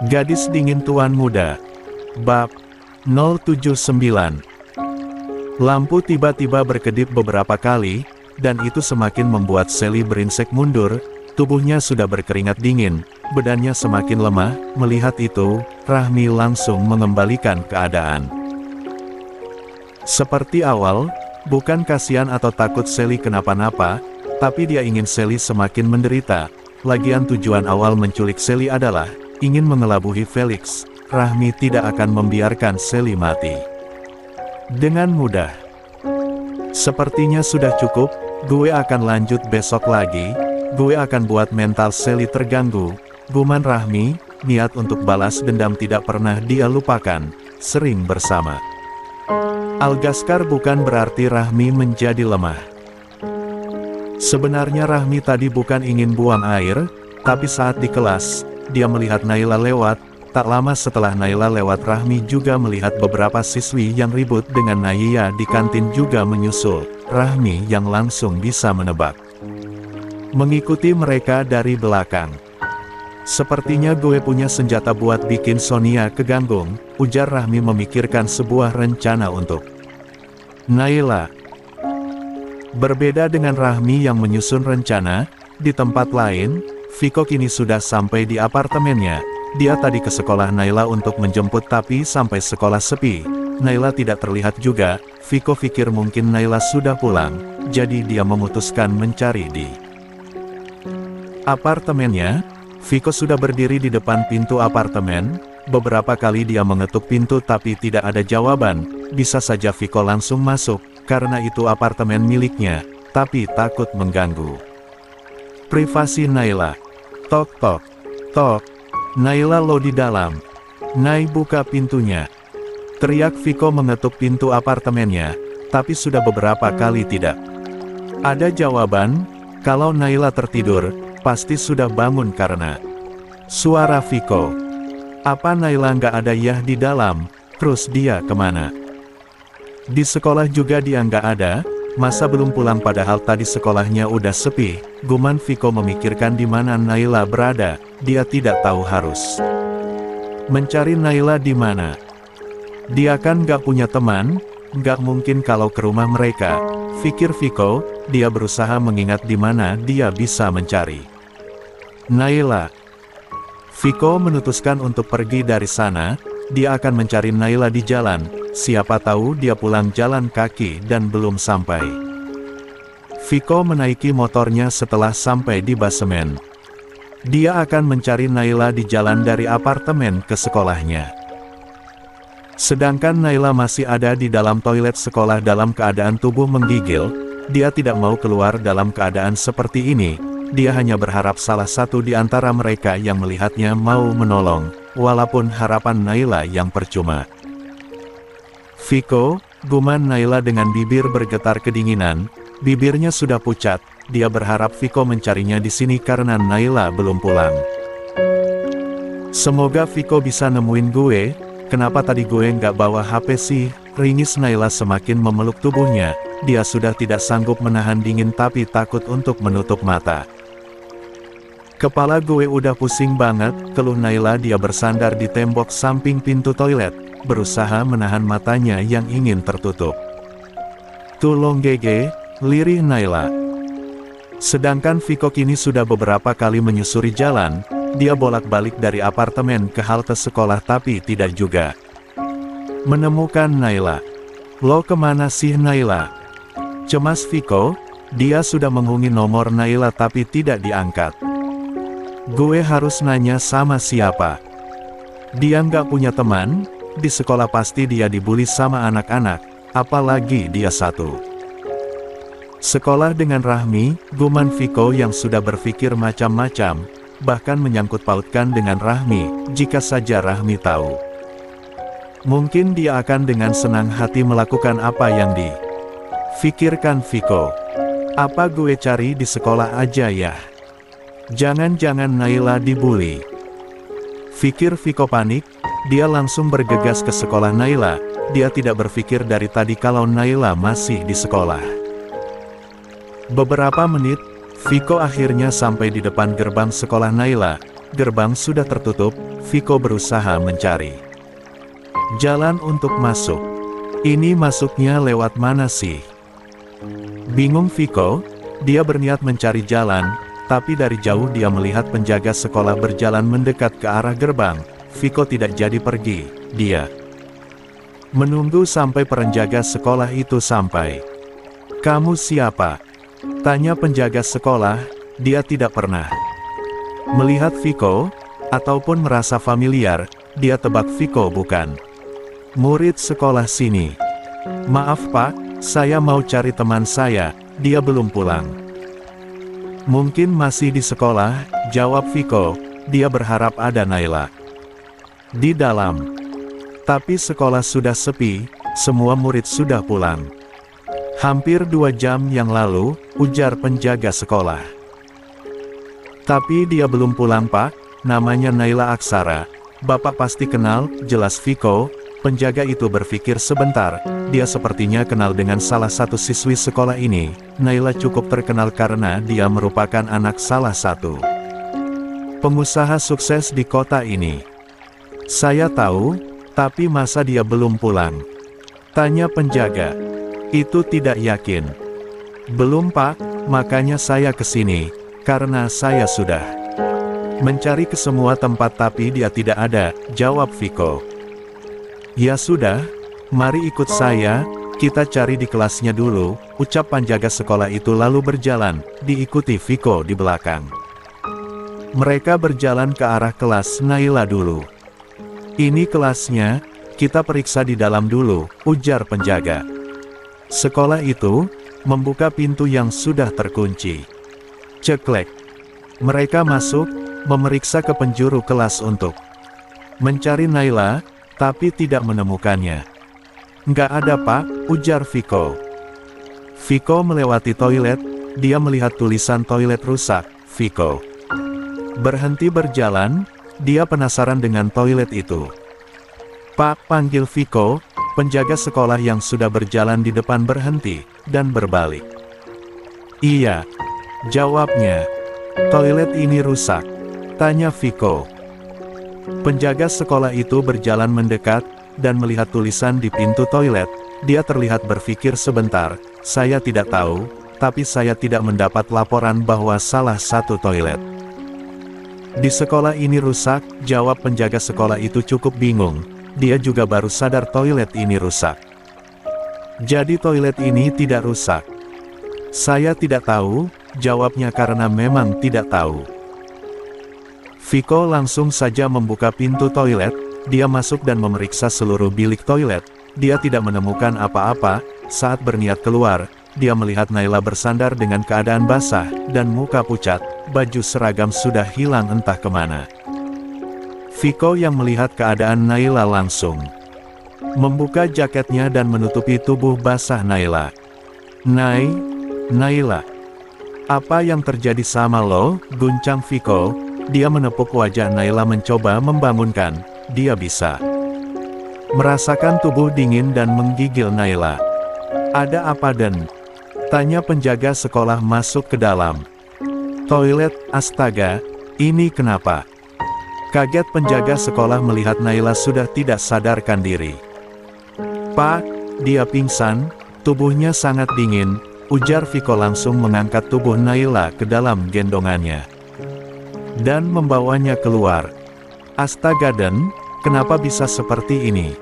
Gadis Dingin Tuan Muda. Bab 079. Lampu tiba-tiba berkedip beberapa kali, dan itu semakin membuat Sally beringsek mundur. Tubuhnya sudah berkeringat dingin, badannya semakin lemah. Melihat itu, Rahmi langsung mengembalikan keadaan. Seperti awal, bukan kasihan atau takut Sally kenapa-napa, tapi dia ingin Sally semakin menderita. Lagian tujuan awal menculik Sally adalah ingin mengelabuhi Felix. Rahmi tidak akan membiarkan Sally mati dengan mudah. Sepertinya sudah cukup, gue akan lanjut besok lagi. Gue akan buat mental Sally terganggu. Guman Rahmi. Niat untuk balas dendam tidak pernah dia lupakan. Sering bersama Algaskar bukan berarti Rahmi menjadi lemah. Sebenarnya Rahmi tadi bukan ingin buang air, tapi saat di kelas, dia melihat Naila lewat. Tak lama setelah Naila lewat, Rahmi juga melihat beberapa siswi yang ribut dengan Naya di kantin juga menyusul. Rahmi yang langsung bisa menebak, mengikuti mereka dari belakang. Sepertinya gue punya senjata buat bikin Sonia keganggu, ujar Rahmi memikirkan sebuah rencana untuk Naila. Berbeda dengan Rahmi yang menyusun rencana, di tempat lain, Viko kini sudah sampai di apartemennya. Dia tadi ke sekolah Naila untuk menjemput tapi sampai sekolah sepi. Naila tidak terlihat juga. Viko pikir mungkin Naila sudah pulang, jadi dia memutuskan mencari di apartemennya. Viko sudah berdiri di depan pintu apartemen. Beberapa kali dia mengetuk pintu tapi tidak ada jawaban. Bisa saja Viko langsung masuk, karena itu apartemen miliknya, tapi takut mengganggu privasi Naila. Tok tok, tok. Naila lo di dalam. Nay, buka pintunya. Teriak Viko mengetuk pintu apartemennya, tapi sudah beberapa kali tidak ada jawaban. Kalau Naila tertidur, pasti sudah bangun karena suara Viko. Apa Naila nggak ada ya di dalam? Terus dia kemana? Di sekolah juga dia nggak ada. Masa belum pulang padahal tadi sekolahnya udah sepi. Guman Viko memikirkan di mana Naila berada. Dia tidak tahu harus mencari Naila di mana. Dia kan nggak punya teman, nggak mungkin kalau ke rumah mereka, pikir Viko. Dia berusaha mengingat di mana dia bisa mencari Naila. Viko memutuskan untuk pergi dari sana. Dia akan mencari Naila di jalan. Siapa tahu dia pulang jalan kaki dan belum sampai. Viko menaiki motornya setelah sampai di basemen. Dia akan mencari Naila di jalan dari apartemen ke sekolahnya. Sedangkan Naila masih ada di dalam toilet sekolah dalam keadaan tubuh menggigil. Dia tidak mau keluar dalam keadaan seperti ini. Dia hanya berharap salah satu di antara mereka yang melihatnya mau menolong, walaupun harapan Naila yang percuma. Viko, guman Naila dengan bibir bergetar kedinginan. Bibirnya sudah pucat. Dia berharap Viko mencarinya di sini karena Naila belum pulang. Semoga Viko bisa nemuin gue. Kenapa tadi gue nggak bawa HP sih? Ringis Naila semakin memeluk tubuhnya. Dia sudah tidak sanggup menahan dingin tapi takut untuk menutup mata. Kepala gue udah pusing banget, keluh Naila. Dia bersandar di tembok samping pintu toilet, berusaha menahan matanya yang ingin tertutup. Tolong Gege, lirih Naila. Sedangkan Viko kini sudah beberapa kali menyusuri jalan. Dia bolak-balik dari apartemen ke halte sekolah tapi tidak juga menemukan Naila. Lo kemana sih Naila? Cemas Viko. Dia sudah menghubungi nomor Naila tapi tidak diangkat. Gue harus nanya sama siapa? Dia nggak punya teman. Di sekolah pasti dia dibully sama anak-anak, apalagi dia satu sekolah dengan Rahmi. Guman Viko yang sudah berpikir macam-macam, bahkan menyangkut pautkan dengan Rahmi. Jika saja Rahmi tahu, mungkin dia akan dengan senang hati melakukan apa yang difikirkan Viko. Apa gue cari di sekolah aja ya? Jangan-jangan Naila dibully, pikir Viko panik. Dia langsung bergegas ke sekolah Naila. Dia tidak berpikir dari tadi kalau Naila masih di sekolah. Beberapa menit, Viko akhirnya sampai di depan gerbang sekolah Naila. Gerbang sudah tertutup. Viko berusaha mencari jalan untuk masuk. Ini masuknya lewat mana sih? Bingung Viko, dia berniat mencari jalan, tapi dari jauh dia melihat penjaga sekolah berjalan mendekat ke arah gerbang. Viko tidak jadi pergi, dia menunggu sampai penjaga sekolah itu sampai. "Kamu siapa?" tanya penjaga sekolah. Dia tidak pernah melihat Viko, ataupun merasa familiar. Dia tebak Viko bukan murid sekolah sini. "Maaf Pak, saya mau cari teman saya, dia belum pulang." "Mungkin masih di sekolah," jawab Viko. Dia berharap ada Naila di dalam. Tapi sekolah sudah sepi, semua murid sudah pulang. "Hampir 2 jam yang lalu," ujar penjaga sekolah. "Tapi dia belum pulang Pak, namanya Naila Aksara. Bapak pasti kenal," jelas Viko. Penjaga itu berpikir sebentar, dia sepertinya kenal dengan salah satu siswi sekolah ini. Naila cukup terkenal karena dia merupakan anak salah satu pengusaha sukses di kota ini. "Saya tahu, tapi masa dia belum pulang?" tanya penjaga. Itu tidak yakin. "Belum Pak, makanya saya kesini, karena saya sudah mencari ke semua tempat tapi dia tidak ada," jawab Viko. "Ya sudah, mari ikut saya, kita cari di kelasnya dulu," ucap penjaga sekolah itu lalu berjalan, diikuti Viko di belakang. Mereka berjalan ke arah kelas Naila dulu. "Ini kelasnya, kita periksa di dalam dulu," ujar penjaga sekolah itu, membuka pintu yang sudah terkunci. Ceklek. Mereka masuk, memeriksa ke penjuru kelas untuk mencari Naila, tapi tidak menemukannya. "Nggak ada Pak," ujar Viko. Viko melewati toilet, dia melihat tulisan toilet rusak. Viko berhenti berjalan, dia penasaran dengan toilet itu. "Pak," panggil Viko, penjaga sekolah yang sudah berjalan di depan berhenti, dan berbalik. "Iya," jawabnya. "Toilet ini rusak?" tanya Viko. Penjaga sekolah itu berjalan mendekat, dan melihat tulisan di pintu toilet. Dia terlihat berpikir sebentar. "Saya tidak tahu, tapi saya tidak mendapat laporan bahwa salah satu toilet di sekolah ini rusak," jawab penjaga sekolah itu cukup bingung. Dia juga baru sadar toilet ini rusak. "Jadi toilet ini tidak rusak?" "Saya tidak tahu," jawabnya karena memang tidak tahu. Viko langsung saja membuka pintu toilet, dia masuk dan memeriksa seluruh bilik toilet. Dia tidak menemukan apa-apa. Saat berniat keluar, dia melihat Naila bersandar dengan keadaan basah, dan muka pucat, baju seragam sudah hilang entah kemana. Viko yang melihat keadaan Naila langsung membuka jaketnya dan menutupi tubuh basah Naila. Naila, apa yang terjadi sama lo?" guncang Viko. Dia menepuk wajah Naila mencoba membangunkan. Dia bisa merasakan tubuh dingin dan menggigil Naila. "Ada apa Den?" tanya penjaga sekolah masuk ke dalam toilet. "Astaga, ini kenapa?" Kaget penjaga sekolah melihat Naila sudah tidak sadarkan diri. "Pak, dia pingsan, tubuhnya sangat dingin," ujar Viko langsung mengangkat tubuh Naila ke dalam gendongannya dan membawanya keluar. "Astaga Den, kenapa bisa seperti ini?"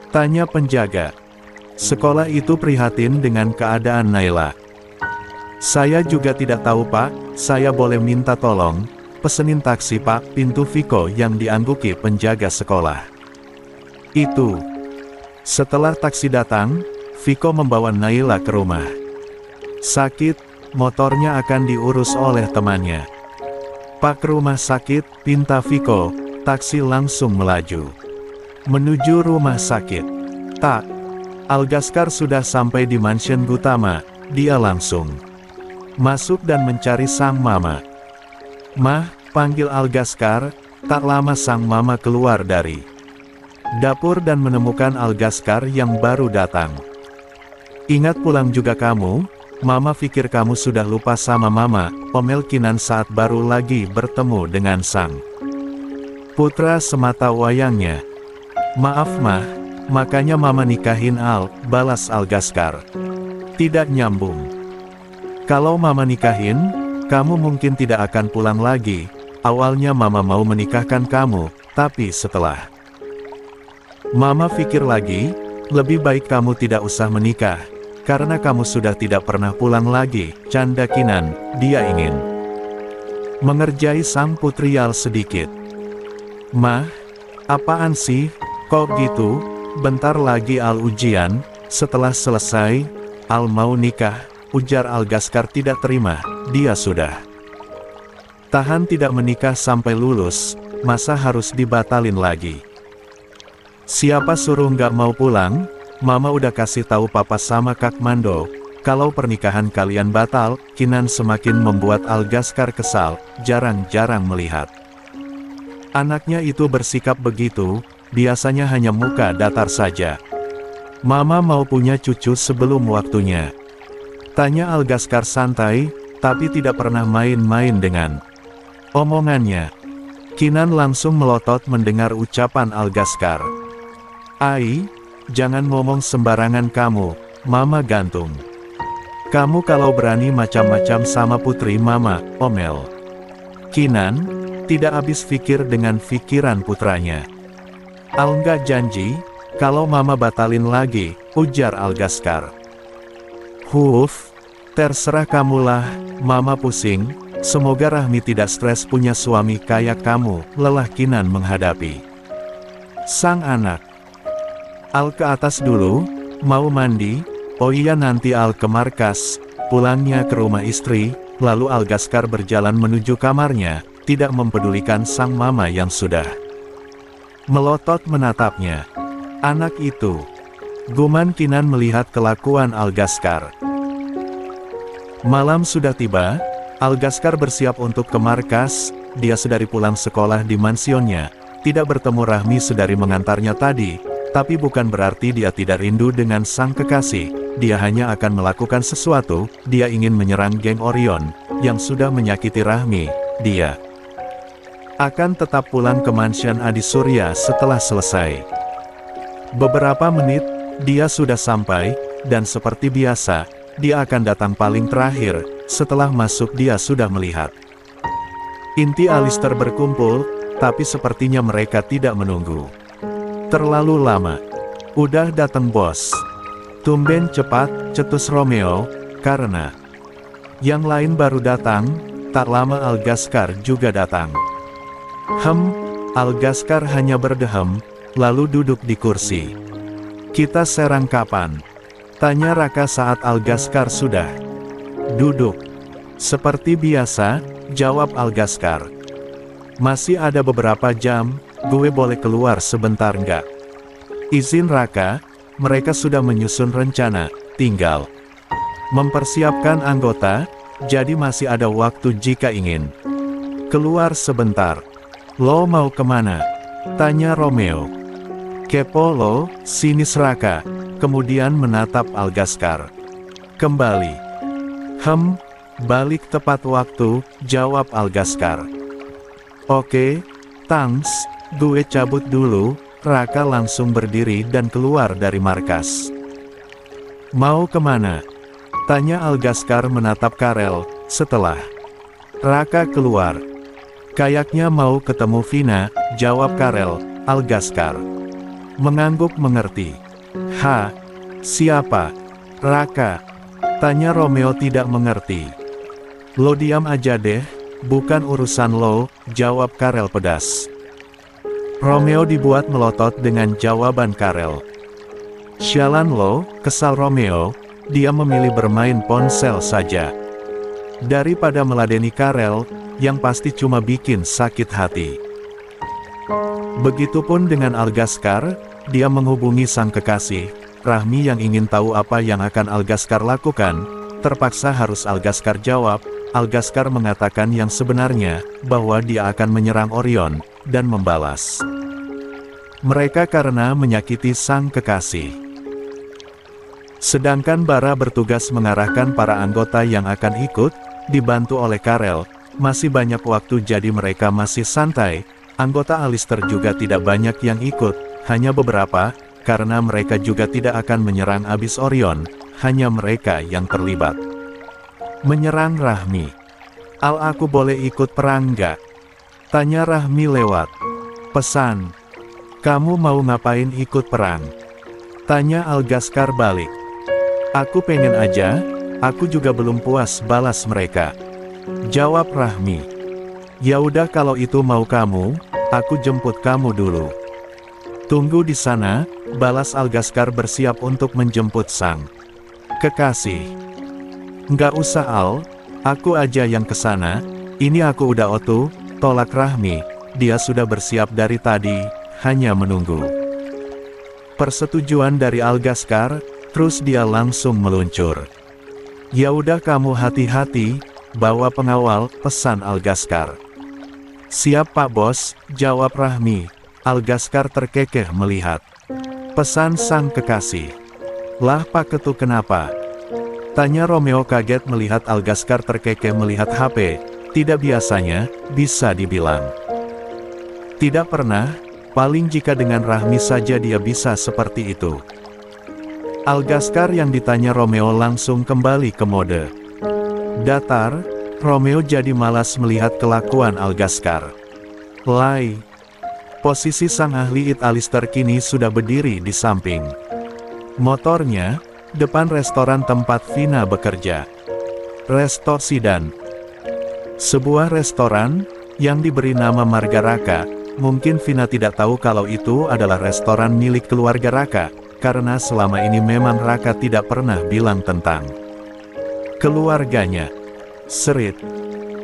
tanya penjaga sekolah itu prihatin dengan keadaan Naila. "Saya juga tidak tahu Pak, saya boleh minta tolong? Pesenin taksi Pak," pintu Viko yang diangguki penjaga sekolah itu. Setelah taksi datang, Viko membawa Naila ke rumah sakit, motornya akan diurus oleh temannya. "Pak, ke rumah sakit," pinta Viko. Taksi langsung melaju menuju rumah sakit. "Tak, Algaskar sudah sampai di mansion Gutama." Dia langsung masuk dan mencari sang mama. "Mah," panggil Algaskar. Tak lama sang mama keluar dari dapur dan menemukan Algaskar yang baru datang. "Ingat pulang juga kamu? Mama pikir kamu sudah lupa sama mama," omel Kinan saat baru lagi bertemu dengan sang Putra semata wayangnya. Maaf mah, makanya mama nikahin Al, balas Algaskar. Tidak nyambung. Kalau mama nikahin, kamu mungkin tidak akan pulang lagi. Awalnya mama mau menikahkan kamu, tapi setelah mama pikir lagi, lebih baik kamu tidak usah menikah, karena kamu sudah tidak pernah pulang lagi. Canda Kinan, dia ingin mengerjai sang putri Al sedikit. Mah, apaan sih, kok gitu? Bentar lagi Al ujian, setelah selesai, Al mau nikah, ujar Algaskar tidak terima, dia sudah tahan tidak menikah sampai lulus, masa harus dibatalin lagi? Siapa suruh nggak mau pulang? Mama udah kasih tahu papa sama Kak Mando, kalau pernikahan kalian batal. Kinan semakin membuat Algaskar kesal, jarang-jarang melihat anaknya itu bersikap begitu, biasanya hanya muka datar saja. Mama mau punya cucu sebelum waktunya, tanya Algaskar santai, tapi tidak pernah main-main dengan omongannya. Kinan langsung melotot mendengar ucapan Algaskar. Ai, jangan ngomong sembarangan kamu, mama gantung. Kamu kalau berani macam-macam sama putri mama, omel. Kinan tidak habis pikir dengan pikiran putranya. Al nggak janji, kalau mama batalin lagi, ujar Algaskar. Huf, terserah kamulah, mama pusing. Semoga Rahmi tidak stres punya suami kayak kamu, lelah Kinan menghadapi sang anak. Al ke atas dulu, mau mandi. Oh iya, nanti Al ke markas, pulangnya ke rumah istri. Lalu Algaskar berjalan menuju kamarnya, tidak mempedulikan sang mama yang sudah melotot menatapnya. Anak itu, guman Kinan melihat kelakuan Algaskar. Malam sudah tiba, Algaskar bersiap untuk ke markas. Dia sedari pulang sekolah di mansionnya, tidak bertemu Rahmi sedari mengantarnya tadi, tapi bukan berarti dia tidak rindu dengan sang kekasih. Dia hanya akan melakukan sesuatu, dia ingin menyerang geng Orion, yang sudah menyakiti Rahmi. Dia akan tetap pulang ke mansion Adi Surya setelah selesai. Beberapa menit, dia sudah sampai, dan seperti biasa, dia akan datang paling terakhir. Setelah masuk dia sudah melihat inti Alistair berkumpul, tapi sepertinya mereka tidak menunggu terlalu lama. Udah datang bos. Tumben cepat, cetus Romeo, karena yang lain baru datang. Tak lama Algaskar juga datang. Algaskar hanya berdehem, lalu duduk di kursi. Kita serang kapan? Tanya Raka saat Algaskar sudah duduk. Seperti biasa, jawab Algaskar. Masih ada beberapa jam, gue boleh keluar sebentar nggak? Izin Raka, mereka sudah menyusun rencana, tinggal mempersiapkan anggota, jadi masih ada waktu jika ingin keluar sebentar. Lo mau kemana? Tanya Romeo. Kepo lo, sinis Raka, kemudian menatap Algaskar. Kembali. Balik tepat waktu, jawab Algaskar. Oke, thanks, gue cabut dulu. Raka langsung berdiri dan keluar dari markas. Mau kemana? Tanya Algaskar menatap Karel, setelah Raka keluar. Kayaknya mau ketemu Vina, jawab Karel. Algaskar mengangguk mengerti. Siapa? Raka? Tanya Romeo tidak mengerti. Lo diam aja deh, bukan urusan lo, jawab Karel pedas. Romeo dibuat melotot dengan jawaban Karel. Sialan lo, kesal Romeo, dia memilih bermain ponsel saja. Daripada meladeni Karel, yang pasti cuma bikin sakit hati. Begitupun dengan Algaskar, dia menghubungi sang kekasih, Rahmi yang ingin tahu apa yang akan Algaskar lakukan. Terpaksa harus Algaskar jawab. Algaskar mengatakan yang sebenarnya, bahwa dia akan menyerang Orion, dan membalas mereka karena menyakiti sang kekasih. Sedangkan Bara bertugas mengarahkan para anggota yang akan ikut, dibantu oleh Karel. Masih banyak waktu jadi mereka masih santai. Anggota Alistair juga tidak banyak yang ikut, hanya beberapa, karena mereka juga tidak akan menyerang Abyss Orion, hanya mereka yang terlibat. Menyerang Rahmi. Al, aku boleh ikut perang nggak? Tanya Rahmi lewat pesan. Kamu mau ngapain ikut perang? Tanya Algaskar balik. Aku pengen aja, aku juga belum puas, balas mereka. Jawab Rahmi. Ya udah kalau itu mau kamu, aku jemput kamu dulu. Tunggu di sana, balas Algaskar bersiap untuk menjemput sang kekasih. Nggak usah Al, aku aja yang kesana, ini aku udah otu, tolak Rahmi, dia sudah bersiap dari tadi, hanya menunggu persetujuan dari Algaskar, terus dia langsung meluncur. Ya udah kamu hati-hati, bawa pengawal, pesan Algaskar. Siap Pak Bos, jawab Rahmi. Algaskar terkekeh melihat pesan sang kekasih. Lah Pak Ketu kenapa? Tanya Romeo kaget melihat Algaskar terkekeh melihat HP, tidak biasanya, bisa dibilang. Tidak pernah, paling jika dengan Rahmi saja dia bisa seperti itu. Algaskar yang ditanya Romeo langsung kembali ke mode datar. Romeo jadi malas melihat kelakuan Algaskar. Lai. Posisi sang ahli It Alistair kini sudah berdiri di samping motornya, depan restoran tempat Vina bekerja. Resto Sidan. Sebuah restoran, yang diberi nama Marga Raka. Mungkin Vina tidak tahu kalau itu adalah restoran milik keluarga Raka, karena selama ini memang Raka tidak pernah bilang tentang keluarganya. Serit.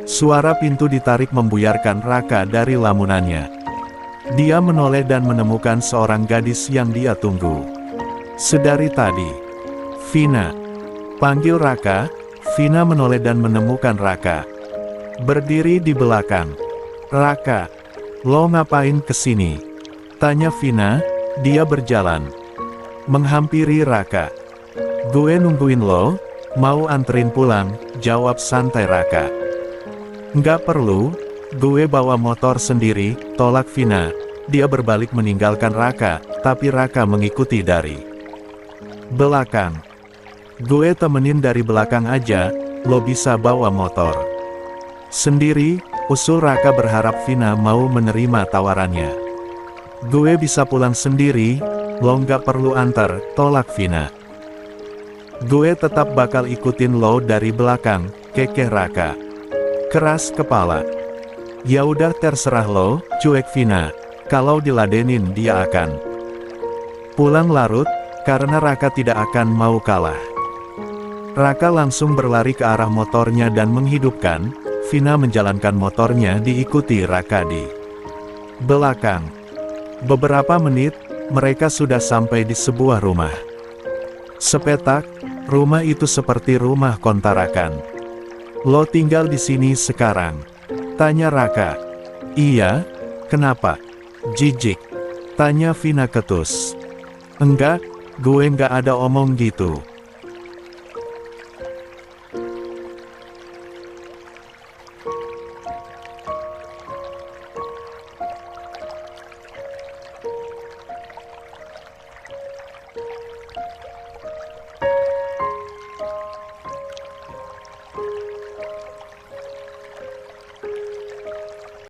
Suara pintu ditarik membuyarkan Raka dari lamunannya. Dia menoleh dan menemukan seorang gadis yang dia tunggu sedari tadi. Vina. Panggil Raka. Vina menoleh dan menemukan Raka berdiri di belakang. Raka, lo ngapain kesini? Tanya Vina. Dia berjalan menghampiri Raka. Gue nungguin lo, mau anterin pulang, jawab santai Raka. Nggak perlu, gue bawa motor sendiri, tolak Vina. Dia berbalik meninggalkan Raka, tapi Raka mengikuti dari belakang. Gue temenin dari belakang aja, lo bisa bawa motor sendiri, usul Raka berharap Vina mau menerima tawarannya. Gue bisa pulang sendiri, lo nggak perlu antar, tolak Vina. Gue tetap bakal ikutin lo dari belakang, kekeh Raka. Keras kepala. Ya udah terserah lo, cuek Vina. Kalau diladenin dia akan pulang larut, karena Raka tidak akan mau kalah. Raka langsung berlari ke arah motornya dan menghidupkan. Vina menjalankan motornya diikuti Raka di belakang. Beberapa menit, mereka sudah sampai di sebuah rumah. Sepetak, rumah itu seperti rumah kontrakan. Lo tinggal di sini sekarang? Tanya Raka. Iya, kenapa? Jijik. Tanya Vina ketus. Enggak, gue nggak ada omong gitu.